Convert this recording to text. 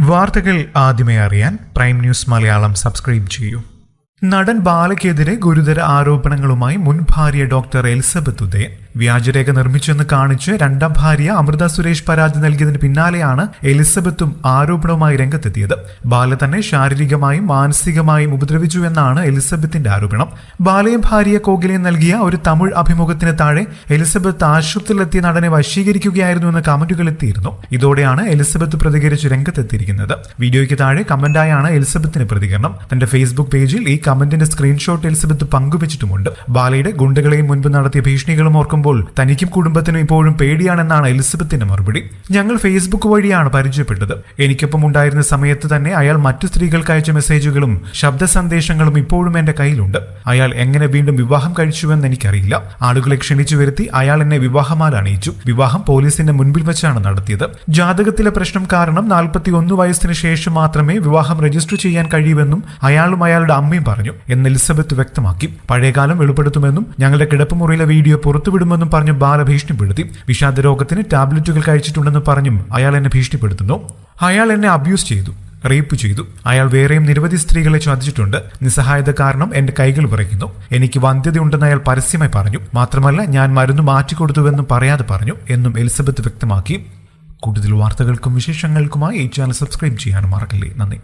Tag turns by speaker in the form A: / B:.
A: വാർത്തകൾ ആദ്യമേ അറിയാൻ പ്രൈം ന്യൂസ് മലയാളം സബ്സ്ക്രൈബ് ചെയ്യൂ. നടൻ ബാലയ്ക്കെതിരെ ഗുരുതര ആരോപണങ്ങളുമായി മുൻ ഭാര്യ ഡോക്ടർ എലിസബത്ത് ഉദയൻ വ്യാജരേഖ നിർമ്മിച്ചെന്ന് കാണിച്ച് രണ്ടാം ഭാര്യ അമൃത സുരേഷ് പരാതി നൽകിയതിന് പിന്നാലെയാണ് എലിസബത്തും ആരോപണവുമായി രംഗത്തെത്തിയത്. ബാല തന്നെ ശാരീരികമായും മാനസികമായും ഉപദ്രവിച്ചു എന്നാണ് എലിസബത്തിന്റെ ആരോപണം. ബാലയും ഭാര്യ കോകിലയും നൽകിയ ഒരു തമിഴ് അഭിമുഖത്തിന് താഴെ എലിസബത്ത് ആശുപത്രിയിലെത്തിയ നടനെ വശീകരിക്കുകയായിരുന്നു എന്ന കമന്റുകൾ എത്തിയിരുന്നു. ഇതോടെയാണ് എലിസബത്ത് പ്രതികരിച്ച് രംഗത്തെത്തിയിരിക്കുന്നത്. വീഡിയോയ്ക്ക് താഴെ കമന്റായാണ് എലിസബത്തിന്റെ പ്രതികരണം. തന്റെ ഫേസ്ബുക്ക് പേജിൽ ഈ കമന്റിന്റെ സ്ക്രീൻഷോട്ട് എലിസബത്ത് പങ്കുവച്ചിട്ടുമുണ്ട്. ബാലയുടെ ഗുണ്ടകളെയും മുൻപ് നടത്തിയ ഭീഷണികളും ഓർക്കുമ്പോൾ തനിക്കും കുടുംബത്തിനും ഇപ്പോഴും പേടിയാണെന്നാണ് എലിസബത്തിന്റെ മറുപടി. ഞങ്ങൾ ഫേസ്ബുക്ക് വഴിയാണ് പരിചയപ്പെട്ടത്. എനിക്കൊപ്പം ഉണ്ടായിരുന്ന സമയത്ത് തന്നെ അയാൾ മറ്റു സ്ത്രീകൾക്ക് അയച്ച മെസ്സേജുകളും ശബ്ദ സന്ദേശങ്ങളും ഇപ്പോഴും എന്റെ കയ്യിലുണ്ട്. അയാൾ എങ്ങനെ വീണ്ടും വിവാഹം കഴിച്ചുവെന്ന് എനിക്കറിയില്ല. ആളുകളെ ക്ഷണിച്ചു വരുത്തി അയാൾ എന്നെ വിവാഹമാല അണിയിച്ചു. വിവാഹം പോലീസിന്റെ മുൻപിൽ വെച്ചാണ് നടത്തിയത്. ജാതകത്തിലെ പ്രശ്നം കാരണം 41 വയസ്സിന് ശേഷം മാത്രമേ വിവാഹം രജിസ്റ്റർ ചെയ്യാൻ കഴിയൂവെന്നും അയാളും അയാളുടെ അമ്മയും പറഞ്ഞു എന്ന് എലിസബത്ത് വ്യക്തമാക്കി. പഴയകാലം വെളിപ്പെടുത്തുമെന്നും ഞങ്ങളുടെ കിടപ്പുമുറിയിലെ വീഡിയോ പുറത്തുവിടുമെന്നും പറഞ്ഞു ബാല ഭീഷണിപ്പെടുത്തി. വിഷാദ രോഗത്തിന് ടാബ്ലറ്റുകൾ കഴിച്ചിട്ടുണ്ടെന്ന് പറഞ്ഞും അയാൾ എന്നെ ഭീഷണിപ്പെടുത്തുന്നു. അയാൾ എന്നെ അബ്യൂസ് ചെയ്തു, റേപ്പ് ചെയ്തു. അയാൾ വേറെയും നിരവധി സ്ത്രീകളെ ചതിച്ചിട്ടുണ്ട്. നിസ്സഹായത കാരണം എന്റെ കൈകൾ വിറയ്ക്കുന്നു. എനിക്ക് വന്ധ്യതയുണ്ടെന്ന് അയാൾ പരസ്യമായി പറഞ്ഞു. മാത്രമല്ല ഞാൻ മരുന്ന് മാറ്റിക്കൊടുത്തുവെന്നും പറയാതെ പറഞ്ഞു എന്നും എലിസബത്ത് വ്യക്തമാക്കി. കൂടുതൽ വാർത്തകൾക്കും വിശേഷങ്ങൾക്കുമായി ഈ ചാനൽ സബ്സ്ക്രൈബ് ചെയ്യാനും മറക്കല്ലേ. നന്ദി.